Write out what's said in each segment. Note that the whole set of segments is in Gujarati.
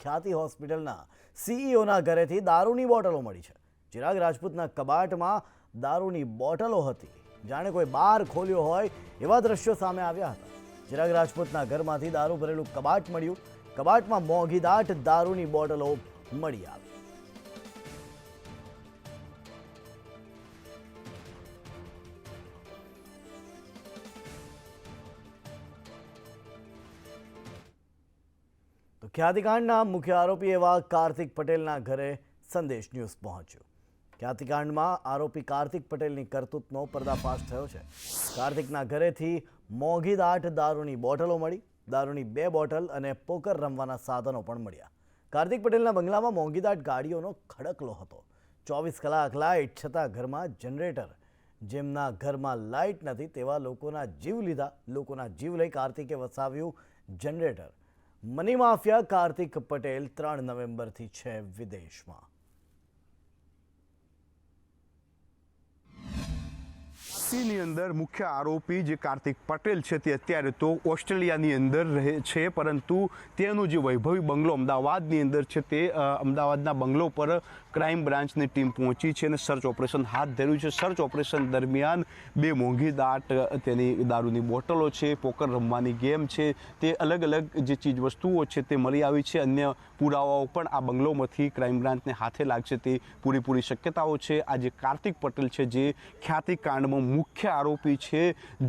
ખ્યાતિ હોસ્પિટલના સીઈઓના ઘરેથી દારૂની બોટલો મળી છે। ચિરાગ રાજપૂતના કબાટમાં દારૂની બોટલો હતી। જાણે કોઈ બાર ખોલ્યો હોય એવા દ્રશ્યો સામે આવ્યા હતા। ચિરાગ રાજપૂતના ઘરમાંથી દારૂ ભરેલું કબાટ મળ્યું। કબાટમાં મોંઘીદાટ દારૂની બોટલો મળી આવી। તો ખ્યાતિકાંડના મુખ્ય આરોપી એવા કાર્તિક પટેલના ઘરે સંદેશ ન્યૂઝ પહોંચ્યો। ખ્યાતિકાંડમાં આરોપી કાર્તિક પટેલની કરતૂતનો પર્દાફાશ થયો છે। કાર્તિકના ઘરેથી મોંઘીદાટ દારૂની બોટલો મળી। દારૂની 2 બોટલ અને પોકર રમવાના સાધનો પણ મળ્યા। કાર્તિક પટેલના બંગલામાં મોંઘીદાટ ગાડીઓનો ખડકલો હતો। 24 કલાક લાઇટ છતાં ઘરમાં જનરેટર। જેમના ઘરમાં લાઇટ નથી તેવા લોકોના જીવ લીધા। લોકોના જીવ લઈ કાર્તિકે વસાવ્યું generator. Money mafia Kartik Patel 3 નવેમ્બરથી છે વિદેશમાં। ની અંદર મુખ્ય આરોપી જે કાર્તિક પટેલ છે તે અત્યારે તો ઓસ્ટ્રેલિયાની અંદર રહે છે, પરંતુ તેનું જે વૈભવી બંગલો અમદાવાદની અંદર છે તે અમદાવાદના બંગલો પર ક્રાઇમ બ્રાન્ચની ટીમ પહોંચી છે અને સર્ચ ઓપરેશન હાથ ધર્યું છે। સર્ચ ઓપરેશન દરમિયાન 2 મોંઘીદાટ તેની દારૂની બોટલો છે, પોકર રમવાની ગેમ છે, તે અલગ અલગ જે ચીજ વસ્તુઓ છે તે મળી આવી છે। અન્ય પુરાવાઓ પણ આ બંગલોમાંથી ક્રાઇમ બ્રાન્ચને હાથે લાગશે તે પૂરી શક્યતાઓ છે। આ જે કાર્તિક પટેલ છે જે ખ્યાતિકાંડમાં મુખ્ય આરોપી છે,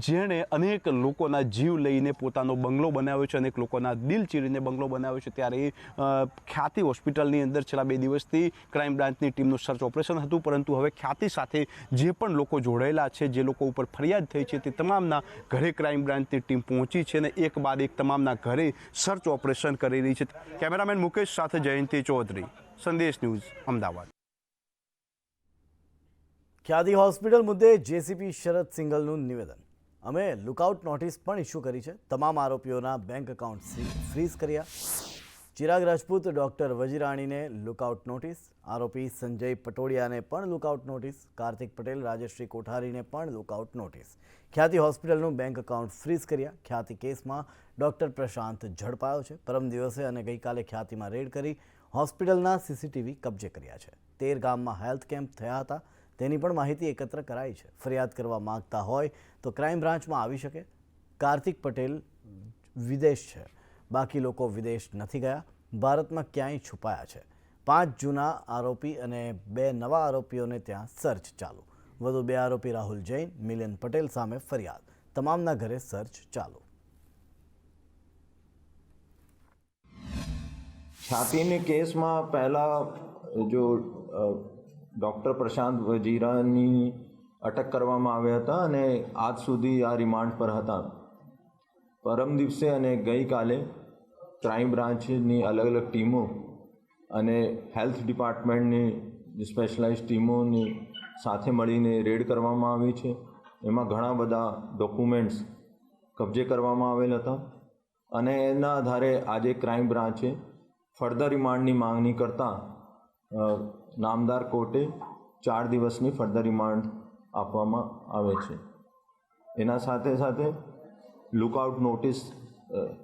જેણે અનેક લોકોના જીવ લઈને પોતાનો બંગલો બનાવ્યો છે, અનેક લોકોના દિલ ચીરીને બંગલો બનાવ્યો છે। ત્યારે ખ્યાતિ હોસ્પિટલની અંદર છેલ્લા 2 દિવસથી ક્રાઇમ બ્રાન્ચની ટીમનું સર્ચ ઓપરેશન હતું, પરંતુ હવે ખ્યાતિ સાથે જે પણ લોકો જોડાયેલા છે, જે લોકો ઉપર ફરિયાદ થઈ છે, તે તમામના ઘરે ક્રાઇમ બ્રાન્ચની ટીમ પહોંચી છે અને એક બાદ એક તમામના ઘરે સર્ચ ઓપરેશન કરી રહી છે। કેમેરામેન મુકેશ સાથે જયંતિ ચૌધરી, સંદેશ ન્યૂઝ, અમદાવાદ। ખ્યાતિ હોસ્પિટલ મુદ્દે જેસીપી શરદ સિંઘલનું નિવેદન। અમે લુકઆઉટ નોટિસ પણ ઇસ્યુ કરી છે। તમામ આરોપીઓના બેંક એકાઉન્ટ ફ્રીઝ કર્યા। ચિરાગ રાજપૂત, ડોક્ટર વજીરાણીને લુકઆઉટ નોટિસ। આરોપી સંજય પટોડિયાને પણ લુકઆઉટ નોટિસ। કાર્તિક પટેલ, રાજશ્રી કોઠારીને પણ લુકઆઉટ નોટિસ। ખ્યાતિ હોસ્પિટલનું બેંક એકાઉન્ટ ફ્રીઝ કર્યા। ખ્યાતિ કેસમાં ડોક્ટર પ્રશાંત ઝડપાયો છે। પરમ દિવસે અને ગઈકાલે ખ્યાતિમાં રેડ કરી હોસ્પિટલના સીસીટીવી કબજે કર્યા છે। 13 ગામમાં હેલ્થ કેમ્પ થયા હતા, તેની પણ માહિતી એકત્ર કરાઈ છે। ફરિયાદ કરવા માંગતા હોય તો ક્રાઇમ બ્રાન્ચમાં આવી શકે। કાર્તિક પટેલ વિદેશ છે, બાકી લોકો વિદેશ નથી ગયા, ભારતમાં ક્યાંય છુપાયા છે। 5 જૂના આરોપી અને 2 નવા આરોપીઓને ત્યાં સર્ચ ચાલુ। વધુ 2 આરોપી રાહુલ જૈન, મિલિંદ પટેલ સામે ફરિયાદ। તમામના ઘરે સર્ચ ચાલુ। ખ્યાતિની કેસમાં પહેલાં જો ડૉક્ટર પ્રશાંત વજીરાની અટક કરવામાં આવ્યા હતા અને આજ સુધી આ રિમાન્ડ પર હતા। પરમ દિવસે અને ગઈકાલે ક્રાઇમ બ્રાન્ચની અલગ અલગ ટીમો અને હેલ્થ ડિપાર્ટમેન્ટની જે સ્પેશિયલાઇઝ ટીમોની સાથે મળીને રેડ કરવામાં આવી છે। એમાં ઘણા બધા ડોક્યુમેન્ટ્સ કબજે કરવામાં આવેલ હતા અને એના આધારે આજે ક્રાઇમ બ્રાન્ચે ફર્ધર રિમાન્ડની માંગણી કરતાં નામદાર કોર્ટે 4 દિવસની ફર્ધર રિમાન્ડ આપવામાં આવે છે। એના સાથે સાથે લુકઆઉટ નોટિસ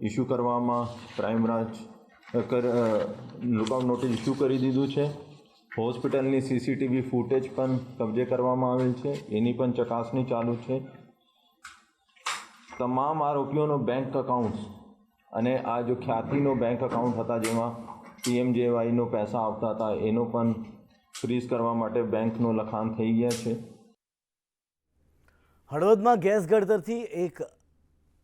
ઇસ્યુ કરવામાં crime branch lookout notice issue કરી દીધું છે। હોસ્પિટલની સીસીટીવી ફૂટેજ પણ કબજે કરવામાં આવેલ છે, એની પણ ચકાસણી ચાલુ છે। તમામ આરોપીઓનો બેંક એકાઉન્ટ્સ અને આ જો ખ્યાતિનો બેંક એકાઉન્ટ હતા જેમાં PMJYનો પૈસા આવતા હતા, એનો પણ ફ્રીઝ કરવા માટે બેંકનું લખાણ થઈ ગયા છે। હળવદમાં ગેસ ગળતરથી એક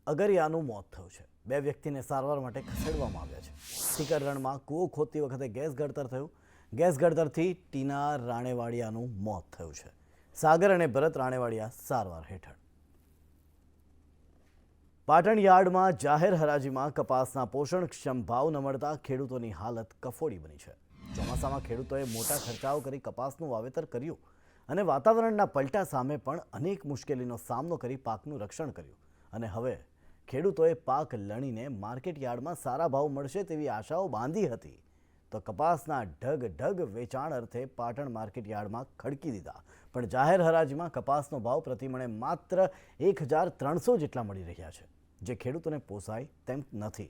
અગરિયાનું મોત થયું છે। 2 વ્યક્તિને સારવાર માટે ખસેડવામાં આવ્યા છે। સીકર રણમાં કૂવો ખોદતી વખતે ગેસ ગળતર થયું। ગેસ ગળતરથી ટીના રાણેવાડિયાનું મોત થયું છે। સાગર અને ભરત રાણેવાડિયા સારવાર હેઠળ। પાટણ યાર્ડમાં જાહેર હરાજીમાં કપાસના પોષણક્ષમ ભાવ ન મળતા ખેડૂતોની હાલત કફોડી બની છે। ચોમાસામાં ખેડૂતોએ મોટા ખર્ચાઓ કરી કપાસનું વાવેતર કર્યું અને વાતાવરણના પલટા સામે પણ અનેક મુશ્કેલીનો સામનો કરી પાકનું રક્ષણ કર્યું અને હવે ખેડૂતોએ પાક લણીને માર્કેટ યાર્ડમાં સારા ભાવ મળશે તેવી આશાઓ બાંધી હતી તો કપાસના ઢગ વેચાણ અર્થે પાટણ માર્કેટ યાર્ડમાં ખડકી દીધા, પણ જાહેર હરાજીમાં કપાસનો ભાવ પ્રતિમણે માત્ર 1300 જેટલા મળી રહ્યા છે, જે ખેડૂતોને પોસાય તેમ નથી।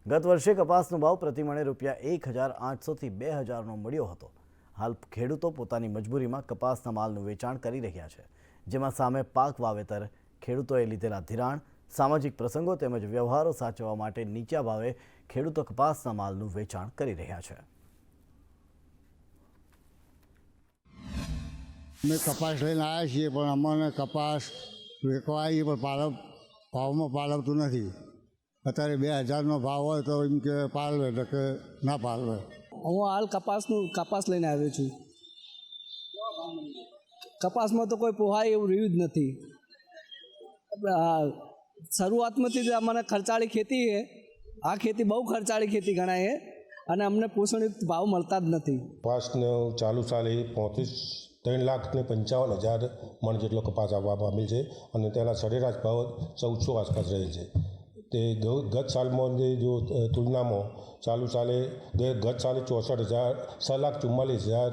ગત વર્ષે કપાસનો ભાવ પ્રતિમણે ₹1,800થી 2,000નો મળ્યો હતો. હાલ ખેડૂતો પોતાની મજબૂરીમાં કપાસના માલનું વેચાણ કરી રહ્યા છે, જેમાં સામે પાક વાવેતર, ખેડૂતોએ લીધેલા ધિરાણ, સામાજિક પ્રસંગો તેમજ વ્યવહારો સાચવવા માટે નીચા ભાવે ખેડૂતો કપાસના માલનું વેચાણ કરી રહ્યા છે. અમે કપાસ લઈને આવ્યા છીએ, પણ અમને કપાસ વેચવા આવીએ પણ ભાવમાં પાલવતું નથી. અત્યારે 2,000નો ભાવ હોય તો એમ કે પાલવે, એટલે કે ના પાલવે. હું હાલ કપાસ લઈને આવ્યો છું. કપાસમાં તો કોઈ પોહાય એવું રહ્યું જ નથી. શરૂઆતમાંથી જ અમને ખર્ચાળી ખેતી છે. આ ખેતી બહુ ખર્ચાળી ખેતી ગણાય છે અને અમને પોષણયુક્ત ભાવ મળતા જ નથી. કપાસનો ચાલુ સાલે 3,55,000 મણ જેટલો કપાસ આવવા પામેલ છે અને તેના સરેરાશ ભાવ 1,400 આસપાસ રહે છે. તે ગત સાલમાં જો તુલનામાં ચાલુ સાલે ગત સાલે 6,44,000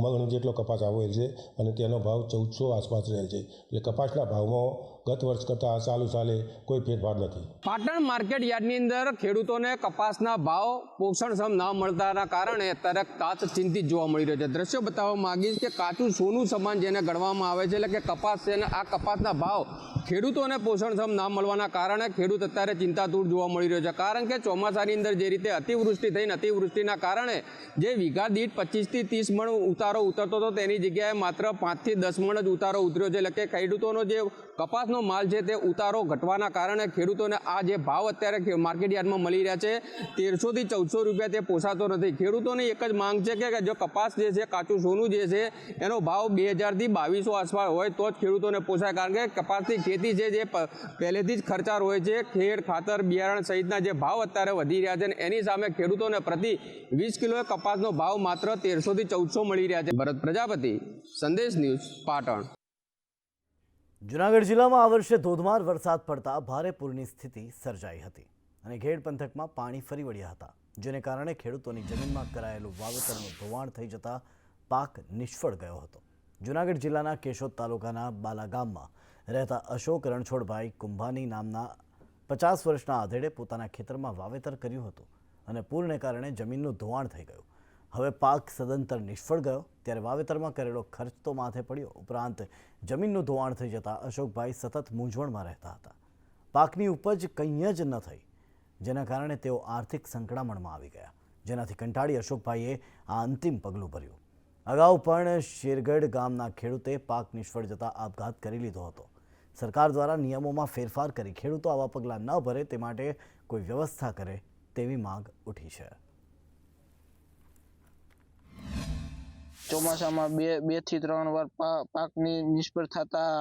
મણ જેટલો કપાસ આવેલ છે અને તેનો ભાવ 1,400 આસપાસ રહેલ છે. એટલે કપાસના ભાવમાં ગત વર્ષ કરતાં ચાલુ સાલે કોઈ ફેરફાર નથી. પાટણ માર્કેટ યાર્ડની અંદર ખેડૂતોને કપાસના ભાવ પોષણક્ષમ ન મળતાના કારણે અત્યારે તાત ચિંતિત જોવા મળી રહ્યો છે. દ્રશ્યો બતાવવા માંગીશ કે કાચું સોનું સમાન જેને ગણવામાં આવે છે, એટલે કે કપાસ છે અને આ કપાસના ભાવ ખેડૂતોને પોષણક્ષમ ન મળવાના કારણે ખેડૂત અત્યારે ચિંતાતુર જોવા મળી રહ્યો છે. કારણ કે ચોમાસાની અંદર જે રીતે અતિવૃષ્ટિ થઈને અતિવૃષ્ટિના કારણે જે વીઘા દીઠ 25થી 30 મણ ઉતારો ઉતરતો હતો તેની જગ્યાએ માત્ર 5થી 10 મણ જ ઉતારો ઉતર્યો છે. એટલે કે ખેડૂતોનો જે કપાસનો માલ છે તે ઉતારો ઘટવાના કારણે ખેડૂતોને આ જે ભાવ અત્યારે માર્કેટ યાર્ડમાં મળી રહ્યા છે 1,300થી 1,400 રૂપિયા તે પોસાતો નથી. ખેડૂતોની એક જ માંગ છે કે જો કપાસ જે છે, કાચું સોનું જે છે, એનો ભાવ 2,000થી 2,200 આસપાસ હોય તો જ ખેડૂતોને પોસાય. કારણ કે કપાસની ખેતી છે જે પહેલેથી જ ખર્ચાળ હોય છે. ખેડ, ખાતર, બિયારણ સહિતના જે ભાવ અત્યારે વધી રહ્યા છે, એની સામે ખેડૂતોને પ્રતિ 20 કિલો કપાસનો ભાવ માત્ર 1,300થી 1,400 મળી રહ્યા છે. ભરત પ્રજાપતિ, સંદેશ ન્યૂઝ, પાટણ. જૂનાગઢ જિલ્લામાં આ વર્ષે ધોધમાર વરસાદ પડતા ભારે પૂરની સ્થિતિ સર્જાઈ હતી અને ઘેડ પંથકમાં પાણી ફરી વળ્યા હતા, જેને કારણે ખેડૂતોની જમીનમાં કરાયેલું વાવેતરનું ધોવાણ થઈ જતા પાક નિષ્ફળ ગયો હતો. જૂનાગઢ જિલ્લાના કેશોદ તાલુકાના બાલા ગામમાં રહેતા અશોક રણછોડભાઈ કુંભાની નામના 50 વર્ષના આધેડે પોતાના ખેતરમાં વાવેતર કર્યું હતું અને પૂરને કારણે જમીનનું ધોવાણ થઈ ગયું. હવે પાક સદંતર નિષ્ફળ ગયો ત્યારે વાવેતરમાં કરેલો ખર્ચ તો માથે પડ્યો, ઉપરાંત જમીનનું ધોવાણ થઈ જતાં અશોકભાઈ સતત મૂંઝવણમાં રહેતા હતા. પાકની ઉપજ કંઈ જ ન થઈ, જેના કારણે તેઓ આર્થિક સંકળામણમાં આવી ગયા, જેનાથી કંટાળી અશોકભાઈએ આ અંતિમ પગલું ભર્યું. અગાઉ પણ શેરગઢ ગામના ખેડૂતે પાક નિષ્ફળ જતાં આપઘાત કરી લીધો હતો. સરકાર દ્વારા નિયમોમાં ફેરફાર કરી ખેડૂતો આવા પગલાં ન ભરે તે માટે કોઈ વ્યવસ્થા કરે તેવી માંગ ઉઠી છે. ચોમાસામાં 2 થી 3 વાર પાકની નિષ્ફળ થતા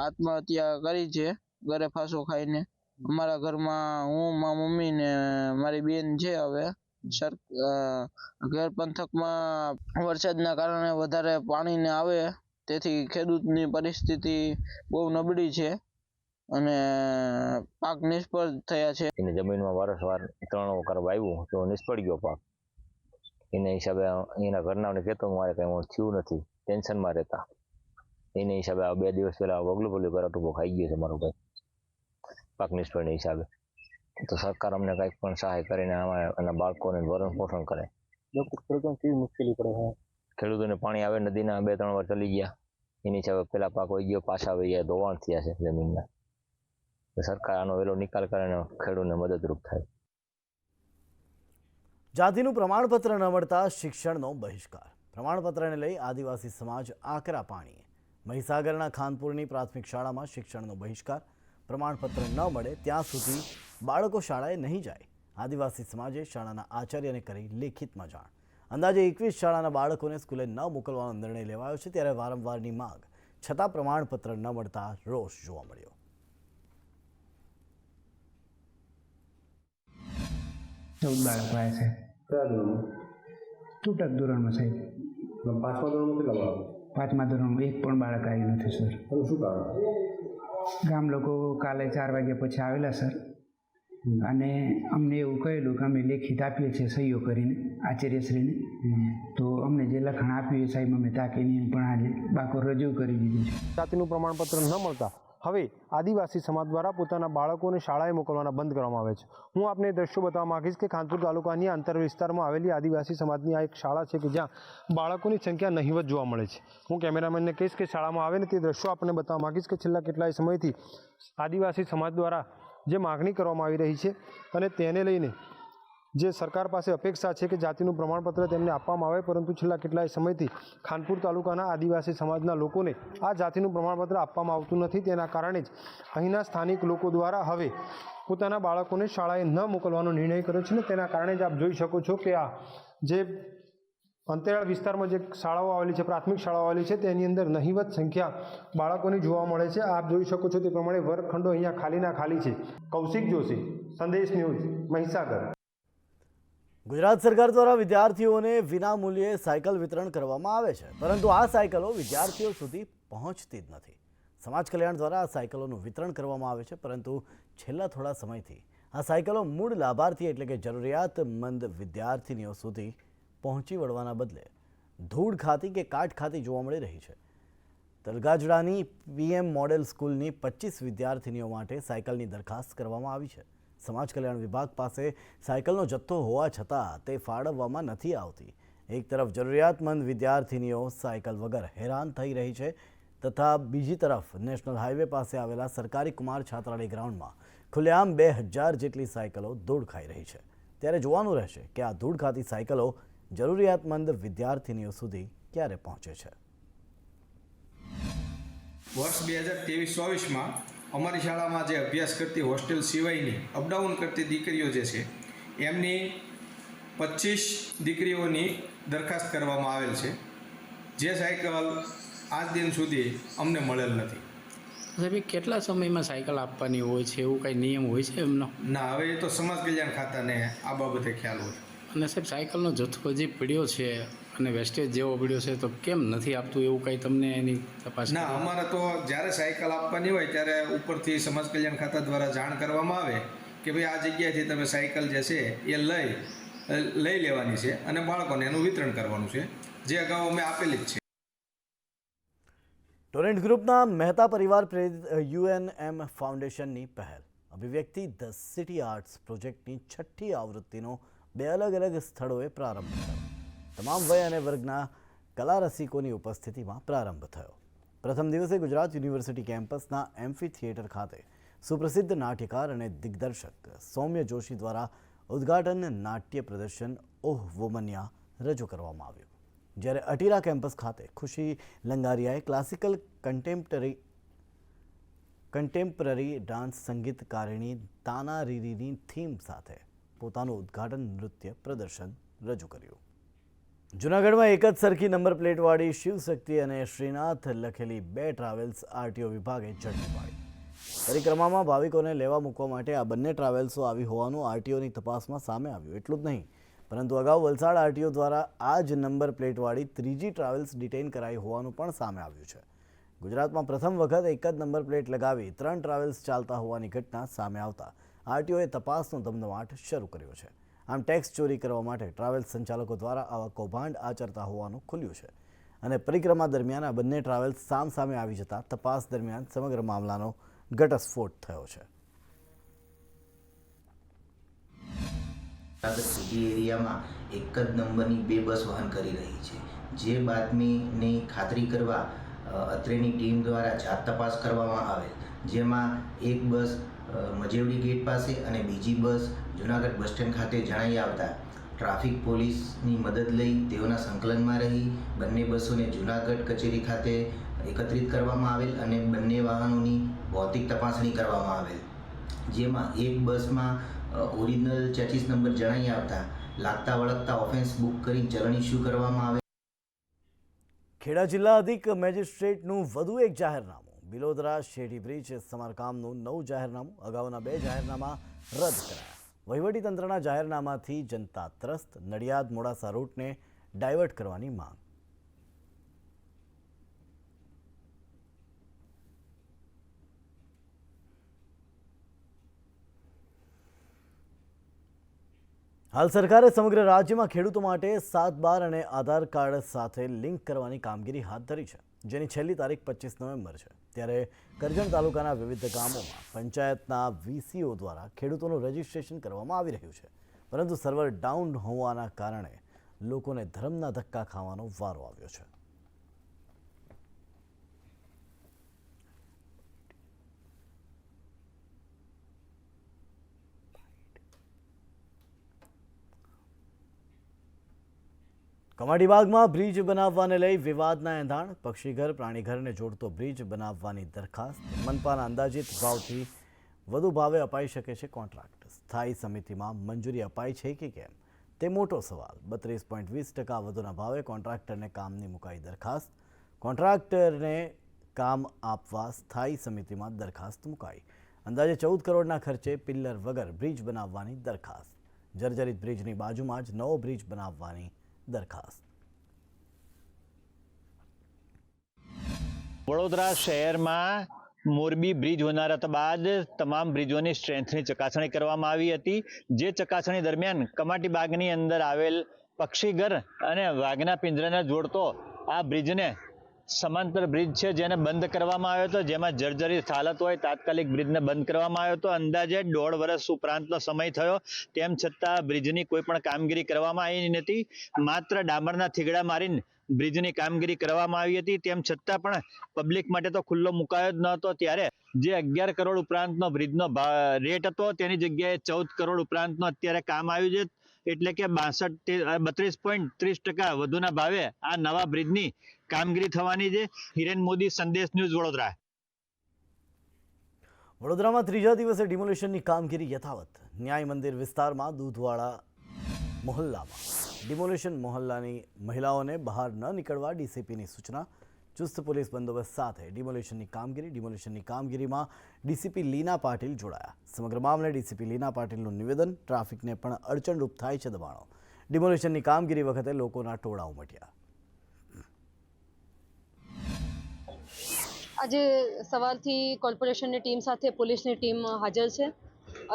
આત્મહત્યા કરી છે, ઘરે ફાંસો ખાઈને. અમારા ઘરમાં હું, મારી મમ્મી ને મારી બેન છે. હવે ઘેર પંથકમાં વરસાદના કારણે વધારે પાણીને આવે તેથી ખેડૂતની પરિસ્થિતિ બહુ નબળી છે અને પાક નિષ્ફળ થયા છે. એની જમીનમાં વારંવાર 3 વખત વાવ્યું તો નિષ્ફળ ગયો પાક. એના હિસાબે એના ઘરનાને કહેતો મારે કંઈ થયું નથી, ટેન્શનમાં રહેતા. એના હિસાબે આ 2 દિવસ પહેલાં વગલું કરાટું ખાઈ ગયો છે મારો ભાઈ પાક નિષ્ફળના હિસાબે. તો સરકાર અમને કંઈક પણ સહાય કરીને એના બાળકોને ભરણ પોષણ કરે. કેવી મુશ્કેલી પડે છે ખેડૂતોને? પાણી આવે નદીના 2-3 વાર ચલી ગયા, એની હિસાબે પેલા પાક હોઈ ગયો, પાછા આવી ગયા, ધોવાણ થયા છે જમીનના. સરકાર આનો વહેલો નિકાલ કરે ને ખેડૂતને મદદરૂપ થાય. જાતિનું પ્રમાણપત્ર ન મળતા શિક્ષણનો બહિષ્કાર. પ્રમાણપત્રને લઈ આદિવાસી સમાજ આકરા પાણીએ. મહીસાગરના ખાનપુરની પ્રાથમિક શાળામાં શિક્ષણનો બહિષ્કાર. પ્રમાણપત્ર ન મળે ત્યાં સુધી બાળકો શાળાએ નહીં જાય. આદિવાસી સમાજે શાળાના આચાર્યને કરી લેખિતમાં જાણ. અંદાજે 21 શાળાના બાળકોને સ્કૂલે ન મોકલવાનો નિર્ણય લેવાયો છે, ત્યારે વારંવારની માંગ છતાં પ્રમાણપત્ર ન મળતા રોષ જોવા મળ્યો. ચૌદ બાળકો આવ્યા છે. કયા ધોરણમાં? તૂટક ધોરણમાં સાહેબ. 5મા ધોરણમાં કેટલા બાળકો? 5મા ધોરણમાં એક પણ બાળક આવ્યું નથી સર. શું કારણ? ગામ લોકો કાલે 4 વાગ્યા પછી આવેલા સર અને અમને એવું કહેલું કે અમે લેખિત આપીએ છીએ સહીઓ કરીને આચાર્યશ્રીને. તો અમને જે લખાણ આપ્યું એ સાહેબ અમે તાકીને પણ આજે બાકો રજૂ કરી દીધું છે. જાતિનું પ્રમાણપત્ર ન મળતા હવે આદિવાસી સમાજ દ્વારા પોતાના બાળકોને શાળાએ મોકલવાના બંધ કરવામાં આવે છે. હું આપને એ દ્રશ્યો બતાવવા માગીશ કે ખાનપુર તાલુકાની આંતર વિસ્તારમાં આવેલી આદિવાસી સમાજની આ એક શાળા છે કે જ્યાં બાળકોની સંખ્યા નહિવત જોવા મળે છે. હું કેમેરામેનને કહીશ કે શાળામાં આવે ને તે દ્રશ્યો આપણને બતાવવા માગીશ કે છેલ્લા કેટલાય સમયથી આદિવાસી સમાજ દ્વારા જે માગણી કરવામાં આવી રહી છે અને તેને લઈને જે સરકાર પાસે અપેક્ષા છે કે જાતિનું પ્રમાણપત્ર તેમને આપવામાં આવે, પરંતુ છેલ્લા કેટલાય સમયથી ખાનપુર તાલુકાના આદિવાસી સમાજના લોકોને આ જાતિનું પ્રમાણપત્ર આપવામાં આવતું નથી. તેના કારણે જ અહીંના સ્થાનિક લોકો દ્વારા હવે પોતાના બાળકોને શાળાએ ન મોકલવાનો નિર્ણય કર્યો છે ને તેના કારણે જ આપ જોઈ શકો છો કે આ જે અંતરિયાળ વિસ્તારમાં જે શાળાઓ આવેલી છે, પ્રાથમિક શાળાઓ આવેલી છે, તેની અંદર નહિવત સંખ્યા બાળકોની જોવા મળે છે. આપ જોઈ શકો છો તે પ્રમાણે વર્ગખંડો અહીંયા ખાલીના ખાલી છે. કૌશિક જોશી, સંદેશ ન્યૂઝ, મહીસાગર. ગુજરાત સરકાર દ્વારા વિદ્યાર્થીઓને વિનામૂલ્યે સાયકલ વિતરણ કરવામાં આવે છે, પરંતુ આ સાયકલો વિદ્યાર્થીઓ સુધી પહોંચતી જ નથી. સમાજ કલ્યાણ દ્વારા આ સાયકલોનું વિતરણ કરવામાં આવે છે, પરંતુ છેલ્લા થોડા સમયથી આ સાયકલો મૂળ લાભાર્થી એટલે કે જરૂરિયાતમંદ વિદ્યાર્થીનીઓ સુધી પહોંચી વળવાના બદલે ધૂળ ખાતી કે કાટ ખાતી જોવા મળી રહી છે. તલગાજડાની PM મોડેલ સ્કૂલની 25 વિદ્યાર્થીનીઓ માટે સાયકલની દરખાસ્ત કરવામાં આવી છે. સમાજ કલ્યાણ વિભાગ પાસે સાયકલનો જથ્થો હોવા છતાં તે ફાળવવામાં નથી આવતી. એક તરફ જરૂરિયાતમંદ વિદ્યાર્થીનીઓ સાયકલ વગર હેરાન થઈ રહી છે, તથા બીજી તરફ નેશનલ હાઈવે પાસે આવેલા સરકારી કુમાર છાત્રાલય ગ્રાઉન્ડમાં ખુલ્લેઆમ 2000 જેટલી સાયકલો ધૂળ ખાઈ રહી છે. ત્યારે જોવાનું રહેશે કે આ ધૂળ ખાતી સાયકલો જરૂરિયાતમંદ વિદ્યાર્થીનીઓ સુધી ક્યારે પહોંચે છે. વર્ષ 2023-24માં અમારી શાળામાં જે અભ્યાસ કરતી હોસ્ટેલ સિવાયની અપડાઉન કરતી દીકરીઓ જે છે એમની 25 દીકરીઓની દરખાસ્ત કરવામાં આવેલ છે, જે સાયકલ આજ દિન સુધી અમને મળેલ નથી. સાહેબ કેટલા સમયમાં સાયકલ આપવાની હોય છે, એવું કાંઈ નિયમ હોય છે એમનો? ના, હવે એ તો સમાજ કલ્યાણ ખાતાને આ બાબતે ખ્યાલ હોય. અને સાહેબ સાયકલનો જથ્થો હજી પડ્યો છે અને વેસ્ટેજ જેવો પડ્યો છે, તો કેમ નથી આપતું એવું કાંઈ તમને એની તપાસ? ના, અમારે તો જ્યારે સાયકલ આપવાની હોય ત્યારે ઉપરથી સમાજ કલ્યાણ ખાતા દ્વારા જાણ કરવામાં આવે કે ભાઈ આ જગ્યાએથી તમે સાયકલ જે છે એ લઈ લેવાની છે અને બાળકોને એનું વિતરણ કરવાનું છે, જે અગાઉ અમે આપેલી જ છે. ટોરેન્ટ ગ્રુપના મહેતા પરિવાર પ્રેરિત UNM ફાઉન્ડેશનની પહેલ અભિવ્યક્તિ ધ સિટી આર્ટ્સ પ્રોજેક્ટની 6ઠ્ઠી આવૃત્તિનો 2 અલગ અલગ સ્થળોએ પ્રારંભ થયો. તમામ વય અને વર્ગના કલા રસિકોની ઉપસ્થિતિમાં પ્રારંભ થયો. પ્રથમ દિવસે ગુજરાત યુનિવર્સિટી કેમ્પસના એમ્ફી થિયેટર ખાતે સુપ્રસિદ્ધ નાટ્યકાર અને દિગ્દર્શક સૌમ્ય જોશી દ્વારા ઉદ્ઘાટન નાટ્ય પ્રદર્શન ઓહ વુમન્યા રજૂ કરવામાં આવ્યું. જ્યારે અટીરા કેમ્પસ ખાતે ખુશી લંગારિયાએ ક્લાસિકલ કન્ટેમ્પરરી ડાન્સ સંગીતકારિણી તાના રીરીની થીમ સાથે પોતાનું ઉદ્ઘાટન નૃત્ય પ્રદર્શન રજૂ કર્યું. જૂનાગઢમાં એક જ સરખી નંબર પ્લેટવાળી શિવશક્તિ અને શ્રીનાથ લખેલી 2 ટ્રાવેલ્સ RTO વિભાગે ઝડપી પાડી. પરિક્રમામાં ભાવિકોને લેવા મૂકવા માટે આ બંને ટ્રાવેલ્સો આવી હોવાનું RTOની તપાસમાં સામે આવ્યું. એટલું જ નહીં, પરંતુ અગાઉ વલસાડ RTO દ્વારા આ જ નંબર પ્લેટવાળી 3જી ટ્રાવેલ્સ ડિટેઇન કરાઈ હોવાનું પણ સામે આવ્યું છે. ગુજરાતમાં પ્રથમ વખત એક જ નંબર પ્લેટ લગાવી 3 ટ્રાવેલ્સ ચાલતા હોવાની ઘટના સામે આવતા RTOએ તપાસનો ધમધમાટ શરૂ કર્યો છે. આમ ટેક્સ ચોરી કરવા માટે ટ્રાવેલ્સ સંચાલકો દ્વારા આવા કૌભાંડ આચરતા હોવાનું ખુલ્યું છે અને પરિક્રમા દરમિયાન આ બંને ટ્રાવેલ્સ સામસામે આવી જતા તપાસ દરમિયાન સમગ્ર મામલાનો ઘટસ્ફોટ થયો છે. સિટી એરિયામાં એક જ નંબરની 2 બસ વહન કરી રહી છે. જે બાતમીની ખાતરી કરવા અત્રેની ટીમ દ્વારા જાત તપાસ કરવામાં આવેલ, જેમાં એક બસ મજેવડી ગેટ પાસે અને બીજી બસ જૂનાગઢ બસ સ્ટેન્ડ ખાતે જણાઈ આવતા ટ્રાફિક પોલીસની મદદ લઈ તેઓના સંકલનમાં રહી બંને બસોને જૂનાગઢ કચેરી ખાતે એકત્રિત કરવામાં આવેલ અને બંને વાહનોની ભૌતિક તપાસણી કરવામાં આવેલ, જેમાં એક બસમાં ઓરિજિનલ ચેસિસ નંબર જણાઈ આવતા લાગતા વળગતા ઓફેન્સ બુક કરી ચલણ ઇસ્યુ કરવામાં આવે. ખેડા જિલ્લા અધિક મેજિસ્ટ્રેટનું વધુ એક જાહેરનામું. બિલોદરા શેઢી બ્રિજ સમારકામનું નવું જાહેરનામું. અગાઉના 2 જાહેરનામા રદ કરાયા. વહીવટીતંત્રના જાહેરનામાથી જનતા ત્રસ્ત. નડિયાદ મોડાસા રૂટને ડાયવર્ટ કરવાની માંગ. હાલ સરકારે સમગ્ર રાજ્યમાં ખેડૂતો માટે 7/12 અને આધાર કાર્ડ સાથે લિંક કરવાની કામગીરી હાથ ધરી છે. જેની છેલ્લી તારીખ 25 નવેમ્બર છે. ત્યારે કરજણ તાલુકાના વિવિધ ગામોમાં પંચાયતના વીસીઓ દ્વારા ખેડૂતોનું રજીસ્ટ્રેશન કરવામાં આવી રહ્યું છે, પરંતુ સર્વર ડાઉન હોવાના કારણે લોકોને ધર્મના ધક્કા ખાવાનો વારો આવ્યો છે. કમાટીબાગમાં બ્રિજ બનાવવાને લઈ વિવાદના એંધાણ. પક્ષીઘર પ્રાણીઘરને જોડતો બ્રિજ બનાવવાની દરખાસ્ત મનપાના અંદાજિત ભાવથી વધુ ભાવે અપાઈ શકે છે કોન્ટ્રાક્ટ. સ્થાયી સમિતિમાં મંજૂરી અપાઈ છે કે કેમ તે મોટો સવાલ. 32.20% વધુના ભાવે કોન્ટ્રાક્ટરને કામની મુકાઈ દરખાસ્ત. કોન્ટ્રાક્ટરને કામ આપવા સ્થાયી સમિતિમાં દરખાસ્ત મુકાઈ. અંદાજે 14 કરોડના ખર્ચે પિલ્લર વગર બ્રિજ બનાવવાની દરખાસ્ત. જર્જરિત બ્રિજની બાજુમાં જ નવો બ્રિજ બનાવવાની દરખાસ્ત. વડોદરા શહેરમાં મોરબી બ્રિજ હોનારત બાદ તમામ બ્રિજોની સ્ટ્રેન્થની ચકાસણી કરવામાં આવી હતી. જે ચકાસણી દરમિયાન કમાટીબાગની અંદર આવેલ પક્ષીઘર અને વાઘના પિંજરાને જોડતો આ બ્રિજને સમાંતર બ્રિજ છે જેને બંધ કરવામાં આવ્યો હતો, જેમાં જર્જરિત હાલત હોય તાત્કાલિક બ્રિજને બંધ કરવામાં આવ્યો હતો. અંદાજે 1.5 વર્ષ ઉપરાંતનો સમય થયો, તેમ છતાં બ્રિજની કોઈ પણ કામગીરી કરવામાં આવી નથી. માત્ર ડામરના થીગડા મારીને બ્રિજની કામગીરી કરવામાં આવી હતી. તેમ છતાં પણ પબ્લિક માટે તો ખુલ્લો મુકાયો જ ન હતો. ત્યારે જે 11 કરોડ ઉપરાંતનો બ્રિજનો રેટ હતો તેની જગ્યાએ 14 કરોડ ઉપરાંતનો અત્યારે કામ આવ્યું છે. એટલે કે 32.30% વધુના ભાવે આ નવા બ્રિજની કામગીરી થવાની છે. હિરેન મોદી, સંદેશ ન્યૂઝ, વડોદરા. વડોદરામાં ત્રીજા દિવસે ડિમોલિશનની કામગીરી યથાવત. ન્યાય મંદિર વિસ્તારમાં દૂધવાળા મોહલ્લામાં ડિમોલિશન. મોહલ્લાની મહિલાઓને બહાર ન નીકળવા ડીસીપીની સૂચના. ચુસ્ત પોલીસ બંદોબસ્ત સાથે ડિમોલિશનની કામગીરીમાં ડીસીપી લીના પાટીલ જોડાયા. સમગ્ર મામલે ડીસીપી લીના પાટીલનું નિવેદન. ટ્રાફિકને પણ અડચણરૂપ થાય છે દબાણો. ડિમોલિશનની કામગીરી વખતે લોકોના ટોળા ઉમટ્યા. આજે સવારથી કોર્પોરેશનની ટીમ સાથે પોલીસની ટીમ હાજર છે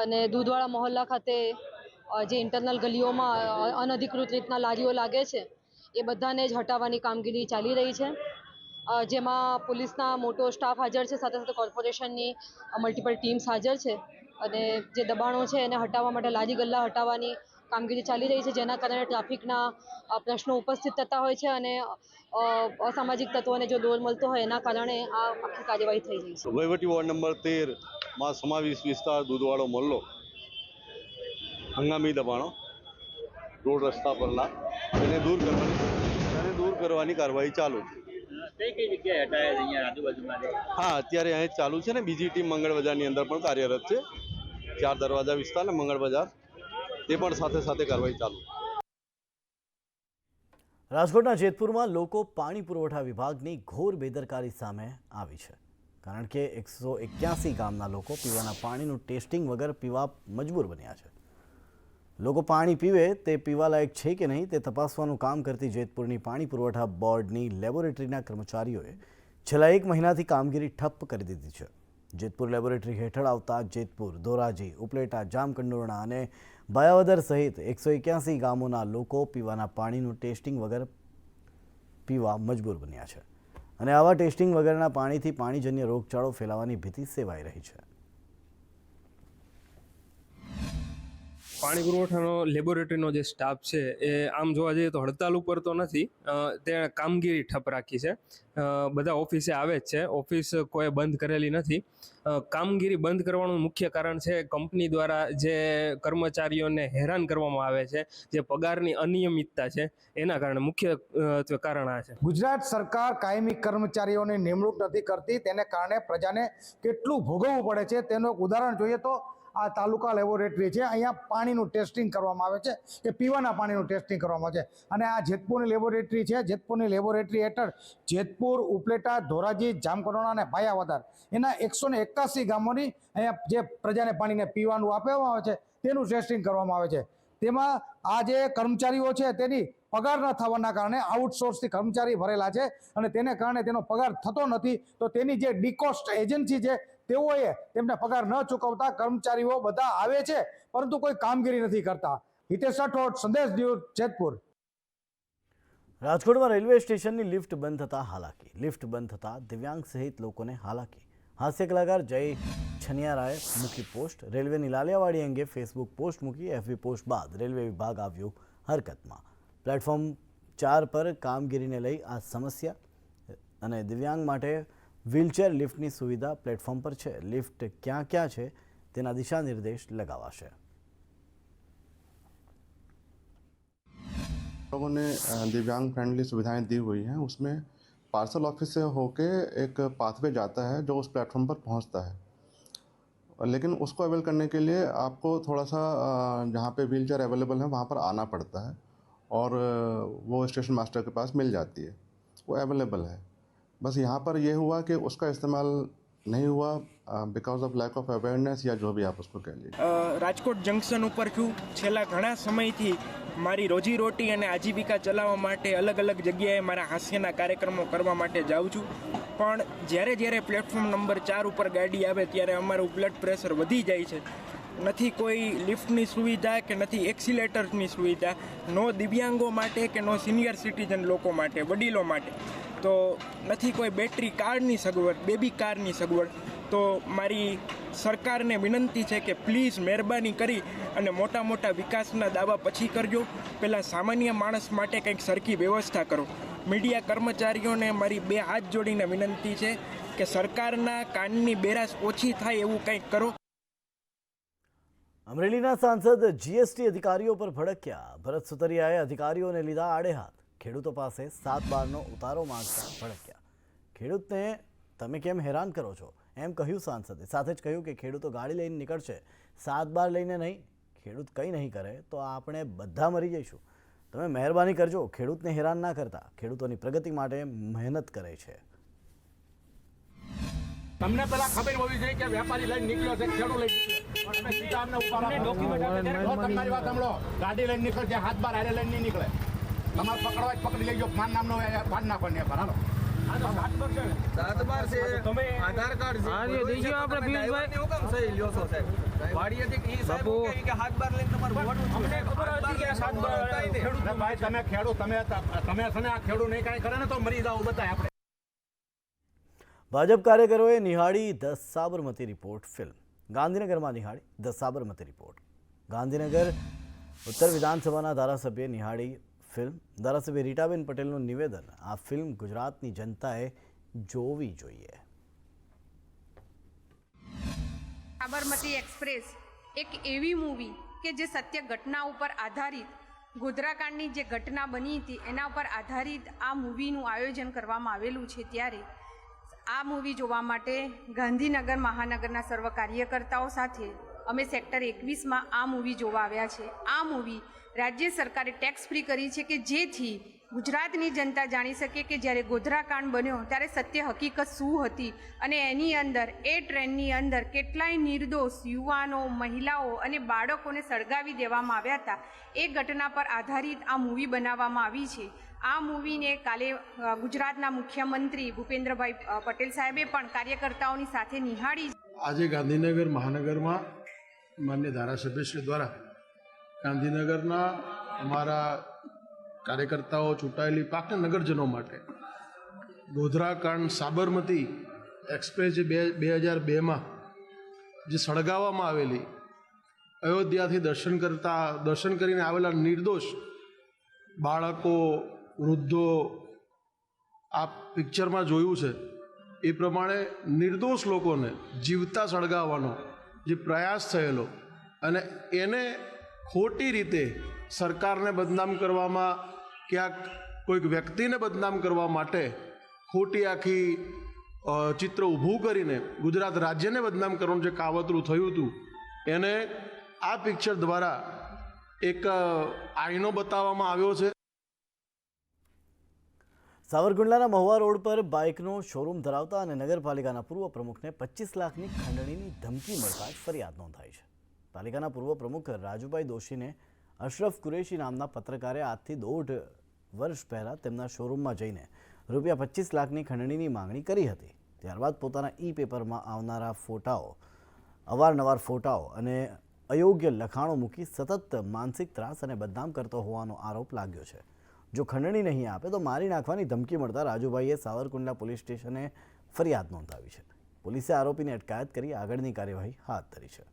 અને દૂધવાળા મોહલ્લા ખાતે જે ઇન્ટરનલ ગલીઓમાં અનધિકૃત રીતના લારીઓ લાગે છે એ બધાને જ હટાવવાની કામગીરી ચાલી રહી છે, જેમાં પોલીસના મોટો સ્ટાફ હાજર છે, સાથે સાથે કોર્પોરેશનની મલ્ટિપલ ટીમ્સ હાજર છે અને જે દબાણો છે એને હટાવવા માટે લારી ગલ્લા હટાવવાની કામગીરી ચાલી રહી છે, જેના કારણે ટ્રાફિકના પ્રશ્નો ઉપસ્થિત થતા હોય છે અને અસામાજિક તત્વોને જો દોર મળતો હોય એના કારણે આ આખી કાર્યવાહી થઈ રહી છે. વહીવટી વોર્ડ નંબર 13માં સમાવેશ વિસ્તાર દૂધવાળો મોહલ્લો, હંગામી દબાણો રોડ રસ્તા પરના એને દૂર કરવાની કાર્યવાહી ચાલુ છે. કઈ જગ્યાએ હટાયા અહીંયા આજુબાજુમાં? હા, અત્યારે અહીં ચાલુ છે ને. બીજી ટીમ મંગળ બજારની અંદર પણ કાર્યરત છે. 4 દરવાજા વિસ્તાર ને મંગળ બજાર તે પણ સાથે સાથે કાર્યવાહી ચાલુ. રાજકોટના જેતપુરમાં લોકો પાણી પુરવઠા વિભાગની ઘોર બેદરકારી સામે આવી છે, કારણ કે 181 ગામના લોકો પીવાના પાણીનું ટેસ્ટિંગ વગર પીવા મજબૂર બન્યા છે. લોકો પાણી પીવે તે પીવાલાયક છે કે નહીં તે તપાસવાનું કામ કરતી જેતપુરની પાણી પુરવઠા બોર્ડની લેબોરેટરીના કર્મચારીઓએ છેલ્લા 1 મહિનાથી કામગીરી ઠપ્પ કરી દીધી છે. જેતપુર લેબોરેટરી હેઠળ આવતા જેતપુર, ધોરાજી, ઉપલેટા, જામકંડોરણા અને ભાયાવદર સહિત 181 ગામોના લોકો પીવાના પાણીનું ટેસ્ટિંગ વગર પીવા મજબૂર બન્યા છે અને આવા ટેસ્ટિંગ વગરના પાણીથી પાણીજન્ય રોગચાળો ફેલાવાની ભીતિ સેવાઈ રહી છે. પાણી પુરવઠાનો લેબોરેટરીનો જે સ્ટાફ છે એ આમ જોવા જઈએ તો હડતાલ ઉપર તો નથી, તેણે કામગીરી ઠપ રાખી છે. બધા ઓફિસે આવે જ છે, ઓફિસ કોઈ બંધ કરેલી નથી. કામગીરી બંધ કરવાનું મુખ્ય કારણ છે કંપની દ્વારા જે કર્મચારીઓને હેરાન કરવામાં આવે છે, જે પગારની અનિયમિતતા છે, એના કારણે મુખ્ય કારણ આ છે. ગુજરાત સરકાર કાયમી કર્મચારીઓની નિમણૂક નથી કરતી, તેને કારણે પ્રજાને કેટલું ભોગવવું પડે છે તેનું એક ઉદાહરણ જોઈએ તો આ તાલુકા લેબોરેટરી છે. અહીંયા પાણીનું ટેસ્ટિંગ કરવામાં આવે છે, કે પીવાના પાણીનું ટેસ્ટિંગ કરવામાં આવે છે. અને આ જેતપુરની લેબોરેટરી છે. જેતપુરની લેબોરેટરી હેઠળ જેતપુર, ઉપલેટા, ધોરાજી, જામકંડોરણા અને ભાયાવદર એના 181 ગામોની અહીંયા જે પ્રજાને પાણીને પીવાનું આપવામાં આવે છે તેનું ટેસ્ટિંગ કરવામાં આવે છે. તેમાં આ જે કર્મચારીઓ છે તેની પગાર ન થવાના કારણે આઉટસોર્સથી કર્મચારી ભરેલા છે અને તેને કારણે તેનો પગાર થતો નથી. તો તેની જે ડીકોસ્ટ એજન્સી છે તેઓએ તેમને પગાર ન ચૂકવતા કર્મચારીઓ બધા આવે છે પરંતુ કોઈ કામગીરી નથી કરતા. હિતેશ રાઠોડ, સંદેશ ન્યૂઝ, જેતપુર. રાજકોટમાં રેલવે સ્ટેશનની લિફ્ટ બંધ થતાં હાલાકી. લિફ્ટ બંધ થતાં દિવ્યાંગ સહિત લોકોને હાલાકી. હાસ્ય કલાકાર જય છનિયારાએ મૂકી પોસ્ટ. રેલવેની લાલિયાવાડી અંગે ફેસબુક પોસ્ટ મૂકી. એફબી પોસ્ટ બાદ રેલવે વિભાગ આવ્યું હરકતમાં. પ્લેટફોર્મ 4 પર કામગીરીને લઈ આ સમસ્યા અને દિવ્યાંગ માટે વ્હીલચેર લિફ્ટની સુવિધા પ્લેટફોર્મ પર છે. લિફ્ટ ક્યાં ક્યાં છે તેના દિશા निर्देश लगावाशे. लोगों ने दिव्यांग फ्रेंडली सुविधाएं दी हुई हैं. उसमें पार्सल ऑफिस से होके एक पाथवे जाता है जो उस प्लेटफॉर्म पर पहुंचता है, लेकिन उसको अवेल करने के लिए आपको थोड़ा सा जहाँ पे व्हीलचेयर अवेलेबल है वहाँ पर आना पड़ता है और वो स्टेशन मास्टर के पास मिल जाती है, वो अवेलेबल है. बस यहाँ पर ये हुआ कि उसका इस्तेमाल नहीं हुआ because of lack of awareness या जो भी आप उसको कह लीजिए. રાજકોટ જંકશન ઉપર છું. છેલ્લા ઘણા સમયથી મારી રોજીરોટી અને આજીવિકા ચલાવવા માટે અલગ અલગ જગ્યાએ મારા હાસ્યના કાર્યક્રમો કરવા માટે જાઉં છું. પણ જ્યારે પ્લેટફોર્મ નંબર 4 ઉપર ગાડી આવે ત્યારે અમારું બ્લડ પ્રેશર વધી જાય છે. નથી કોઈ લિફ્ટની સુવિધા કે નથી એક્સિલેટરની સુવિધા, નો દિવ્યાંગો માટે કે નો સિનિયર સિટીઝન લોકો માટે, વડીલો માટે. તો નથી કોઈ બેટરી કારની સગવડ, બેબી કારની સગવડ. તો મારી સરકારને વિનંતી છે કે પ્લીઝ મહેરબાની કરી અને મોટા મોટા વિકાસના દાવા પછી કરજો. પહેલાં સામાન્ય માણસ માટે કંઈક સરખી વ્યવસ્થા કરો. મીડિયા કર્મચારીઓને મારી 2 હાથ જોડીને વિનંતી છે કે સરકારના કાનની બેરાશ ઓછી થાય એવું કંઈક કરો. અમરેલીના સાંસદ જીએસટી અધિકારીઓ પર ભડક્યા. ભરત સુતરિયાએ અધિકારીઓને લીધા આડે હાથ. ખેડૂતો પાસે 7/12નો ઉતારો માંગતા ભડક્યા. ખેડૂતને તમે કેમ હેરાન કરો છો એમ કહ્યું સાંસદે. સાથે જ કહ્યું કે ખેડૂતો ગાડી લઈને નીકળશે, 7/12 લઈને નહીં. ખેડૂત કંઈ નહીં કરે તો આપણે બધા મરી જઈશું. તમે મહેરબાની કરજો, ખેડૂતને હેરાન ના કરતા. ખેડૂતોની પ્રગતિ માટે મહેનત કરે છે. તમને પેલા ખબર હોવી જોઈએ કે વેપારી લઈને નીકળ્યો છે, ખેડૂત લઈને નીકળ્યો. તમે સીધા અમને ઉપર તમારી વાત સાંભળો. ગાડી લઈને નીકળે છે, 7/12 હારે લઈને નહીં નીકળે. તમારે પકડવા જ પકડી લેજો. માન નામનો પાડ નાખો ને હાલો. 7/12 છે, તમે આધાર કાર્ડ છે. હા, દેજો આપણે બીજભાઈ હું કામ સહી લ્યો છો સાહેબ? વાડીએથી ઈ સાહેબ કે 7/12 લઈને તમારું વોટ અમને ખબર હતી કે 7/12 ખેડૂત ભાઈ તમે ખેડૂત તમે છે ને આ ખેડૂત નહીં કાંઈ કરે ને તો મરી જાવ બતાય આપણે. ભાજપ કાર્યકરોએ નિહાળી ધ સાબરમતી રિપોર્ટ ફિલ્મ. ગાંધીનગરમાં નિહાળી ધ સાબરમતી રિપોર્ટ. ગાંધીનગર ઉત્તર વિધાનસભાના ધારાસભ્ય નિહાળી ફિલ્મ. ધારાસભ્ય રીટાબેન પટેલનું નિવેદન, આ ફિલ્મ ગુજરાતની જનતાએ જોવી જોઈએ. સાબરમતી એક્સપ્રેસ એક એવી મૂવી કે જે સત્ય ઘટના ઉપર આધારિત, ગોધરાકાંડની જે ઘટના બની હતી એના ઉપર આધારિત આ મૂવીનું આયોજન કરવામાં આવેલું છે. ત્યારે આ મૂવી જોવા માટે ગાંધીનગર મહાનગરના સર્વ કાર્યકર્તાઓ સાથે અમે સેક્ટર 21માં આ મૂવી જોવા આવ્યા છે. આ મૂવી રાજ્ય સરકારે ટેક્સ ફ્રી કરી છે કે જેથી ગુજરાતની જનતા જાણી શકે કે જ્યારે ગોધરાકાંડ બન્યો ત્યારે સત્ય હકીકત શું હતી અને એની અંદર એ ટ્રેનની અંદર કેટલાય નિર્દોષ યુવાનો, મહિલાઓ અને બાળકોને સળગાવી દેવામાં આવ્યા હતા. એ ઘટના પર આધારિત આ મૂવી બનાવવામાં આવી છે. આ મૂવીને કાલે ગુજરાતના મુખ્યમંત્રી ભૂપેન્દ્રભાઈ પટેલ સાહેબે પણ કાર્યકર્તાઓની સાથે નિહાળી. આજે ગાંધીનગર મહાનગરમાં માન્ય ધારાસભ્યશ્રી દ્વારા ગાંધીનગરના અમારા કાર્યકર્તાઓ, ચૂંટાયેલી પાકના નગરજનો માટે ગોધરાકાંડ સાબરમતી એક્સપ્રેસ જે 2002માં જે સળગાવવામાં આવેલી, અયોધ્યાથી દર્શન કરીને આવેલા નિર્દોષ બાળકો, વૃદ્ધો, આ પિક્ચરમાં જોયું છે એ પ્રમાણે નિર્દોષ લોકોને જીવતા સળગાવવાનો જે પ્રયાસ થયેલો અને એને ખોટી રીતે સરકારને બદનામ કરવામાં, ક્યાંક કોઈક વ્યક્તિને બદનામ કરવા માટે ખોટી આખી ચિત્ર ઊભું કરીને ગુજરાત રાજ્યને બદનામ કરવાનું જે કાવતરું થયું હતું એને આ પિક્ચર દ્વારા એક આઈનો બતાવવામાં આવ્યો છે. સાવરકુંડલાના મહુવા રોડ પર બાઇકનો શોરૂમ ધરાવતા અને નગરપાલિકાના પૂર્વ પ્રમુખને 25 લાખની ખંડણીની ધમકી મળતા ફરિયાદ નોંધાઈ છે. પાલિકાના પૂર્વ પ્રમુખ રાજુભાઈ દોશીને અશરફ કુરેશી નામના પત્રકારે આજથી 1.5 વર્ષ પહેલાં તેમના શોરૂમમાં જઈને રૂપિયા 25 લાખની ખંડણીની માંગણી કરી હતી. ત્યારબાદ પોતાના પેપરમાં આવનારા ફોટાઓ, અવારનવાર ફોટાઓ અને અયોગ્ય લખાણો મૂકી સતત માનસિક ત્રાસ અને બદનામ કરતો હોવાનો આરોપ લાગ્યો છે. જો ખંડણી નહીં આપે તો મારી નાખવાની ધમકી મળતા રાજુભાઈએ સાવરકુંડલા પોલીસ સ્ટેશને ફરિયાદ નોંધાવી છે. પોલીસે આરોપીની અટકાયત કરી આગળની કાર્યવાહી હાથ ધરી છે.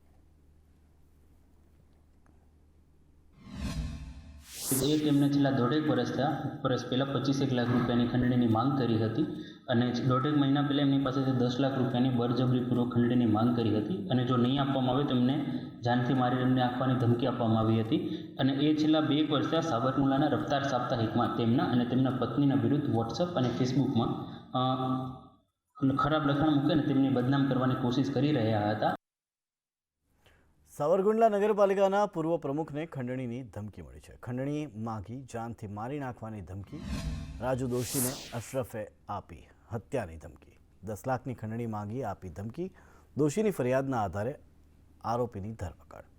એક એમને છેલ્લા 1.5 વર્ષ પહેલાં 25 લાખ રૂપિયાની ખંડણીની માંગ કરી હતી અને 1.5 મહિના પહેલાં એમની પાસેથી 10 લાખ રૂપિયાની બળજબરીપૂર્વક ખંડણીની માંગ કરી હતી અને જો નહીં આપવામાં આવે તો એમને જાનથી મારી એમને નાખવાની ધમકી આપવામાં આવી હતી અને એ છેલ્લા 2 વર્ષથી સાવરકુંડલાના રફતાર સાપ્તાહિકમાં તેમના અને તેમના પત્નીના વિરુદ્ધ વોટ્સઅપ અને ફેસબુકમાં ખરાબ લખાણ મૂકી અને તેમની બદનામ કરવાની કોશિશ કરી રહ્યા હતા. સાવરકુંડલા નગરપાલિકાના પૂર્વ પ્રમુખને ખંડણીની ધમકી મળી છે. ખંડણી માગી જાનથી મારી નાખવાની ધમકી. રાજુ દોશીને અશરફે આપી હત્યાની ધમકી. 10 લાખની ખંડણી માગી, આપી ધમકી. દોશીની ફરિયાદના આધારે આરોપીની ધરપકડ.